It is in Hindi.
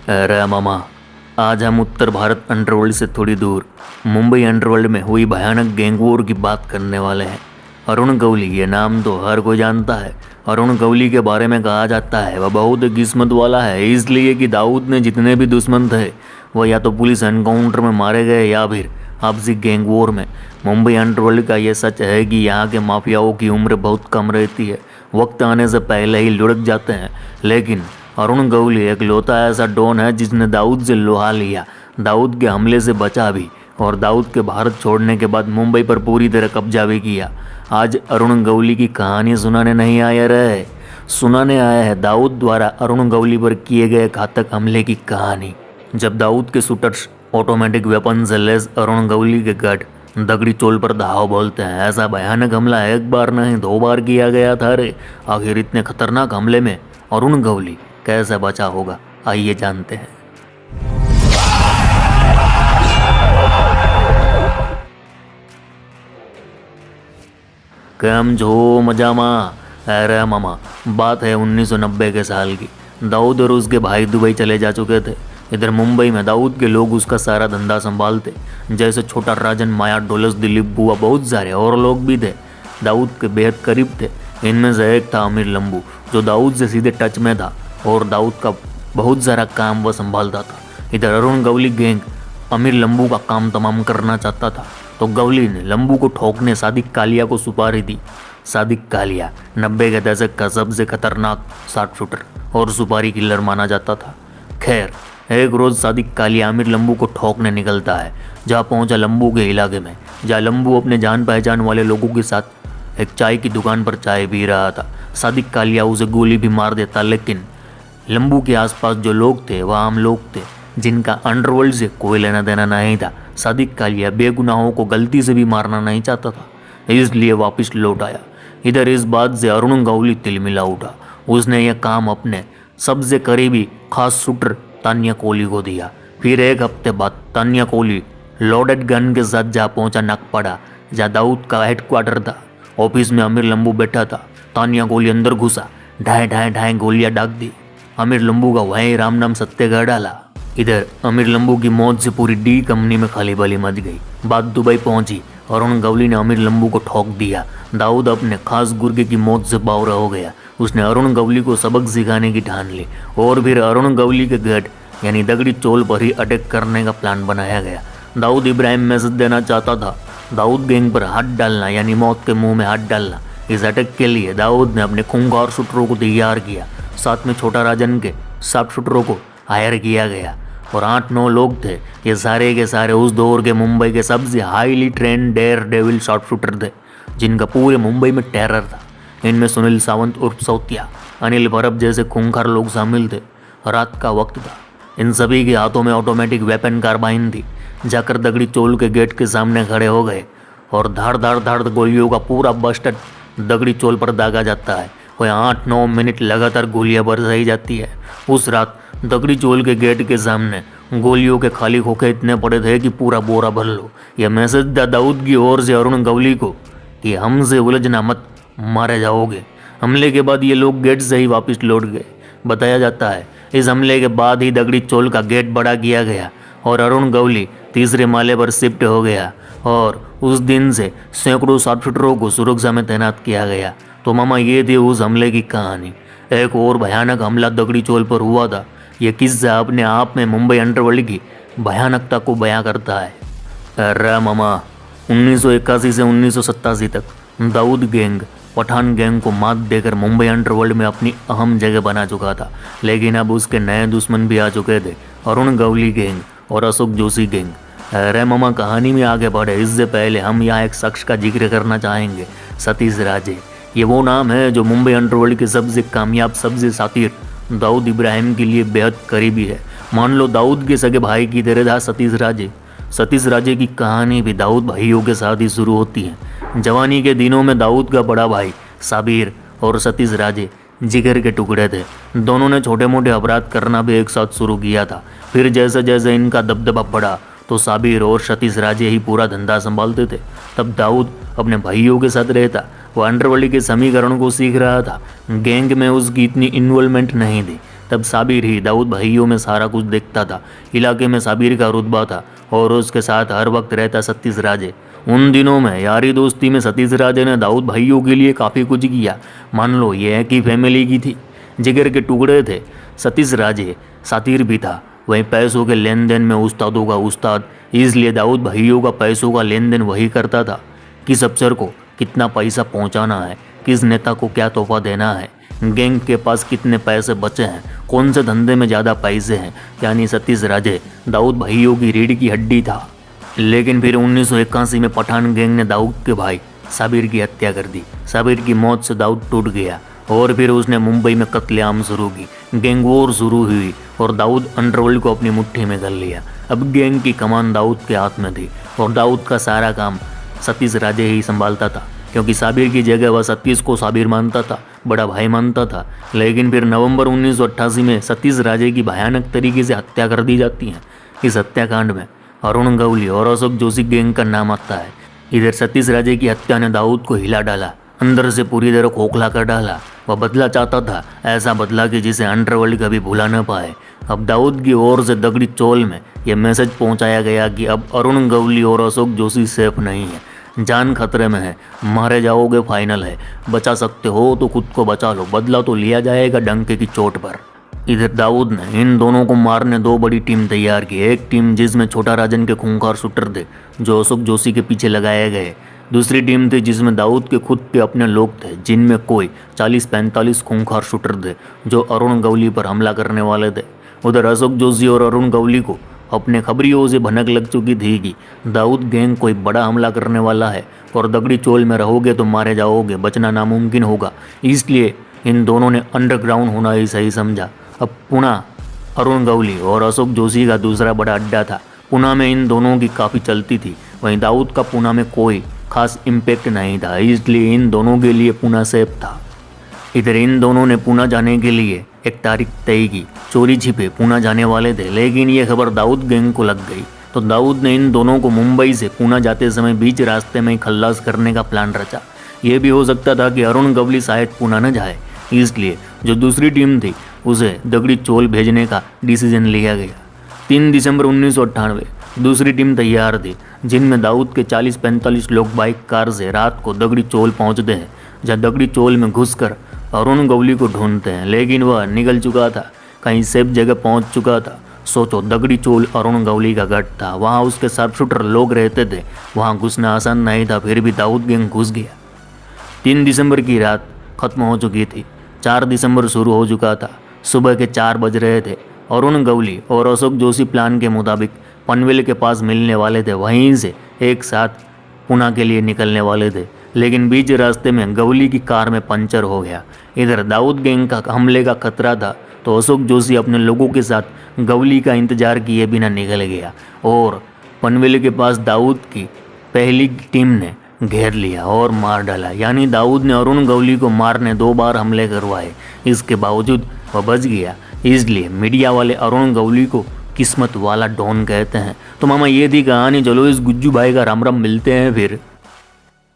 अरे मामा, आज हम उत्तर भारत अंडरवर्ल्ड से थोड़ी दूर मुंबई अंडरवर्ल्ड में हुई भयानक गैंग वॉर की बात करने वाले हैं। अरुण गवली, ये नाम तो हर कोई जानता है। अरुण गवली के बारे में कहा जाता है वह बहुत किस्मत वाला है, इसलिए कि दाऊद ने जितने भी दुश्मन थे वह या तो पुलिस एनकाउंटर में मारे गए या फिर आपसी गैंग वॉर में। मुंबई अंडरवर्ल्ड का ये सच है कि यहाँ के माफियाओं की उम्र बहुत कम रहती है, वक्त आने से पहले ही लुढ़क जाते हैं। लेकिन अरुण गवली एक लौता ऐसा डॉन है जिसने दाऊद से लोहा लिया, दाऊद के हमले से बचा भी और दाऊद के भारत छोड़ने के बाद मुंबई पर पूरी तरह कब्जा भी किया। आज अरुण गवली की कहानी सुनाने नहीं आया रहे, सुनाने आया है दाऊद द्वारा अरुण गवली पर किए गए घातक हमले की कहानी। जब दाऊद के शूटर्स ऑटोमेटिक वेपन से लैस अरुण गवली के गढ़ दगड़ी चोल पर धाव बोलते हैं, ऐसा भयानक हमला एक बार नहीं 2 बार किया गया था रे। आखिर इतने खतरनाक हमले में अरुण गवली कैसे बचा होगा, आइए जानते हैं। केम जो मजामा। अरे मामा, बात है 1990 के साल की। दाऊद और उसके भाई दुबई चले जा चुके थे। इधर मुंबई में दाऊद के लोग उसका सारा धंधा संभालते, जैसे छोटा राजन, माया, डोलस, दिलीप बुआ, बहुत सारे और लोग भी थे दाऊद के बेहद करीब थे। इनमें से एक था अमीर लंबू, जो दाऊद से सीधे टच में था और दाऊद का बहुत सारा काम वह संभालता था। इधर अरुण गवली गैंग अमीर लंबू का काम तमाम करना चाहता था, तो गवली ने लंबू को ठोकने सादिक कालिया को सुपारी दी। सादिक कालिया 90 के दशक का सबसे खतरनाक शार्प शूटर और सुपारी किलर माना जाता था। खैर, एक रोज़ सादिक कालिया आमिर लंबू को ठोकने निकलता है। जहाँ पहुँचा लंबू के इलाके में, जहाँ लंबू अपने जान पहचान वाले लोगों के साथ एक चाय की दुकान पर चाय पी रहा था। सादिक कालिया उसे गोली भी मार देता, लेकिन लंबू के आसपास जो लोग थे वह आम लोग थे जिनका अंडरवर्ल्ड से कोई लेना देना नहीं था। सादिक कालिया बेगुनाहों को गलती से भी मारना नहीं चाहता था, इसलिए वापस लौट आया। इधर इस बात से अरुण गवली तिलमिला उठा। उसने यह काम अपने सबसे करीबी खास शूटर तान्या कोहली को दिया। फिर एक हफ्ते बाद तान्या कोहली लोडेड गन के साथ जा पहुंचा नागपाड़ा, जहाँ दाऊद का हेडक्वार्टर था। ऑफिस में अमीर लंबू बैठा था। तान्या कोहली अंदर घुसा, ढाई ढाई ढाई गोलियां दाग दी। अमीर लंबू का वहीं राम नाम सत्य कर डाला। इधर अमीर लंबू की मौत से पूरी डी कंपनी में खाली बाली मच गई। बात दुबई पहुंची। अरुण गवली ने अमीर लंबू को ठोक दिया। दाऊद अपने खास गुर्गे की मौत से बावरा हो गया। उसने अरुण गवली को सबक सिखाने की ठान ली और फिर अरुण गवली के गढ़ यानी दगड़ी चोल पर ही अटैक करने का प्लान बनाया गया। दाऊद इब्राहिम मैसेज देना चाहता था, दाऊद गैंग पर हाथ डालना यानी मौत के मुंह में हाथ डालना। इस अटैक के लिए दाऊद ने अपने खूंखार शूटरों को तैयार किया, साथ में छोटा राजन के शार्प शूटरों को हायर किया गया और 8-9 लोग थे। ये सारे के सारे उस दौर के मुंबई के सबसे highly trained daredevil sharp shooter थे, जिनका पूरे मुंबई में टेरर था। इनमें सुनील सावंत उर्फ सौतिया, अनिल भरत जैसे खूंखार लोग शामिल थे। रात का वक्त था। इन सभी के हाथों में ऑटोमेटिक वेपन कार्बाइन थी। जाकर दगड़ी चोल के गेट के सामने खड़े हो गए और धाड़ धाड़ धाड़ गोलियों का पूरा बस्टर दगड़ी चोल पर दागा जाता है। वह 8-9 मिनट लगातार गोलियां बरसाई जाती है। उस रात दगड़ी चोल के गेट के सामने गोलियों के खाली खोखे इतने पड़े थे कि पूरा बोरा भर लो। यह मैसेज था दाऊद की ओर से अरुण गवली को कि हमसे उलझना मत, मारे जाओगे। हमले के बाद ये लोग गेट से ही वापस लौट गए। बताया जाता है इस हमले के बाद ही दगड़ी चोल का गेट बड़ा किया गया और अरुण गवली 3रे माले पर शिफ्ट हो गया और उस दिन से सैकड़ों शार्प शूटरों को सुरक्षा में तैनात किया गया। तो मामा, ये थी उस हमले की कहानी। एक और भयानक हमला दगड़ी चोल पर हुआ था। यह किस्सा अपने आप में मुंबई अंडरवर्ल्ड की भयानकता को बयां करता है। अरे मामा, 1981 से 1987 तक दाऊद गैंग पठान गैंग को मात देकर मुंबई अंडरवर्ल्ड में अपनी अहम जगह बना चुका था, लेकिन अब उसके नए दुश्मन भी आ चुके थे, अरुण गवली गैंग और अशोक जोशी गैंग। अरे मामा, कहानी में आगे बढ़े इससे पहले हम यहाँ एक शख्स का जिक्र करना चाहेंगे, सतीश राजे। ये वो नाम है जो मुंबई अंडरवर्ल्ड के सबसे कामयाब, सबसे शातिर दाऊद इब्राहिम के लिए बेहद करीबी है। मान लो दाऊद के सगे भाई की तरह था सतीश राजे। सतीश राजे की कहानी भी दाऊद भाइयों के साथ ही शुरू होती है। जवानी के दिनों में दाऊद का बड़ा भाई साबिर और सतीश राजे जिगर के टुकड़े थे। दोनों ने छोटे मोटे अपराध करना भी एक साथ शुरू किया था। फिर जैसे जैसे इनका दबदबा बढ़ा तो साबिर और सतीश राजे ही पूरा धंधा संभालते थे। तब दाऊद अपने भाइयों के साथ रहता। वो अंडरवर्ल्ड के समीकरण को सीख रहा था। गैंग में उसकी इतनी इन्वॉल्वमेंट नहीं थी। तब साबिर ही दाऊद भाइयों में सारा कुछ देखता था। इलाके में साबिर का रुतबा था और उसके साथ हर वक्त रहता सतीश राजे। उन दिनों में यारी दोस्ती में सतीश राजे ने दाऊद भाइयों के लिए काफ़ी कुछ किया। मान लो ये एक ही फैमिली की थी, जिगर के टुकड़े थे। सतीश राजे सातिर भी था, वहीं पैसों के लेन देन में उस्तादों का उस्ताद। इसलिए दाऊद भाइयों का पैसों का लेन देन वही करता था। किस अफसर को कितना पैसा पहुंचाना है, किस नेता को क्या तोहफा देना है, गैंग के पास कितने पैसे बचे हैं, कौन से धंधे में ज़्यादा पैसे हैं, यानी सतीश राजे दाऊद भाइयों की रीढ़ की हड्डी था। लेकिन फिर 1981 में पठान गैंग ने दाऊद के भाई साबिर की हत्या कर दी। साबिर की मौत से दाऊद टूट गया और फिर उसने मुंबई में कत्लेआम शुरू की। गैंग वॉर शुरू हुई और दाऊद अंडरवर्ल्ड को अपनी मुट्ठी में कर लिया। अब गैंग की कमान दाऊद के हाथ में थी और दाऊद का सारा काम सतीश राजे ही संभालता था, क्योंकि साबिर की जगह वह सतीश को साबिर मानता था, बड़ा भाई मानता था। लेकिन फिर नवंबर 1988 में सतीश राजे की भयानक तरीके से हत्या कर दी जाती है। इस हत्याकांड में अरुण गवली और अशोक जोशी गैंग का नाम आता है। इधर सतीश राजे की हत्या ने दाऊद को हिला डाला, अंदर से पूरी तरह खोखला कर डाला। वह बदला चाहता था, ऐसा बदला कि जिसे अंडरवर्ल्ड कभी भुला न पाए। अब दाऊद की ओर से दगड़ी चोल में यह मैसेज पहुंचाया गया कि अब अरुण गवली और अशोक जोशी सेफ नहीं है, जान खतरे में है, मारे जाओगे फाइनल है, बचा सकते हो तो खुद को बचा लो, बदला तो लिया जाएगा डंके की चोट पर। इधर दाऊद ने इन दोनों को मारने दो बड़ी टीम तैयार की। एक टीम जिसमें छोटा राजन के खूंखार शूटर थे जो अशोक जोशी के पीछे लगाए गए। दूसरी टीम थी जिसमें दाऊद के खुद के अपने लोग थे, जिनमें कोई 40-45 खूंखार शूटर थे जो अरुण गवली पर हमला करने वाले थे। उधर अशोक जोशी और अरुण गवली को अपने खबरियों से भनक लग चुकी थी कि दाऊद गैंग कोई बड़ा हमला करने वाला है और दगड़ी चोल में रहोगे तो मारे जाओगे, बचना नामुमकिन होगा। इसलिए इन दोनों ने अंडरग्राउंड होना ही सही समझा। अब पुणे अरुण गवली और अशोक जोशी का दूसरा बड़ा अड्डा था। पुणे में इन दोनों की काफ़ी चलती थी, वहीं दाऊद का पुणे में कोई खास इम्पैक्ट नहीं था, इसलिए इन दोनों के लिए पुणे सेफ था। इधर इन दोनों ने पुणे जाने के लिए एक तारीख तय की। चोरी छिपे पुणे जाने वाले थे, लेकिन ये खबर दाऊद गैंग को लग गई तो दाऊद ने इन दोनों को मुंबई से पुणे जाते समय बीच रास्ते में खल्लास करने का प्लान रचा। ये भी हो सकता था कि अरुण गवली शायद पुणे न जाए, इसलिए जो दूसरी टीम थी उसे दगड़ी चोल भेजने का डिसीजन लिया गया। 3 दिसंबर 1998 दूसरी टीम तैयार थी, जिनमें दाऊद के 40-45 लोग बाइक कार से रात को दगड़ी चोल पहुंचते हैं, जहां दगड़ी चोल में घुसकर अरुण गवली को ढूंढते हैं, लेकिन वह निकल चुका था, कहीं सेफ जगह पहुंच चुका था। सोचो, दगड़ी चोल अरुण गवली का गढ़ था, वहाँ उसके शार्पशूटर लोग रहते थे, वहाँ घुसना आसान नहीं था, फिर भी दाऊद गैंग घुस गया। 3 दिसंबर की रात खत्म हो चुकी थी, 4 दिसंबर शुरू हो चुका था। सुबह के 4 बज रहे थे। अरुण गवली और अशोक जोशी प्लान के मुताबिक पनवेल के पास मिलने वाले थे, वहीं से एक साथ पुणे के लिए निकलने वाले थे, लेकिन बीच रास्ते में गवली की कार में पंचर हो गया। इधर दाऊद गैंग का हमले का खतरा था तो अशोक जोशी अपने लोगों के साथ गवली का इंतजार किए बिना निकल गया और पनवेल के पास दाऊद की पहली टीम ने घेर लिया और मार डाला। यानी दाऊद ने अरुण गवली को मारने 2 बार हमले करवाए, इसके बावजूद वह बच गया। इसलिए मीडिया वाले अरुण गवली को किस्मत वाला डॉन कहते हैं। तो मामा ये थी कहानी, चलो इस गुज्जू भाई का राम राम, मिलते हैं फिर।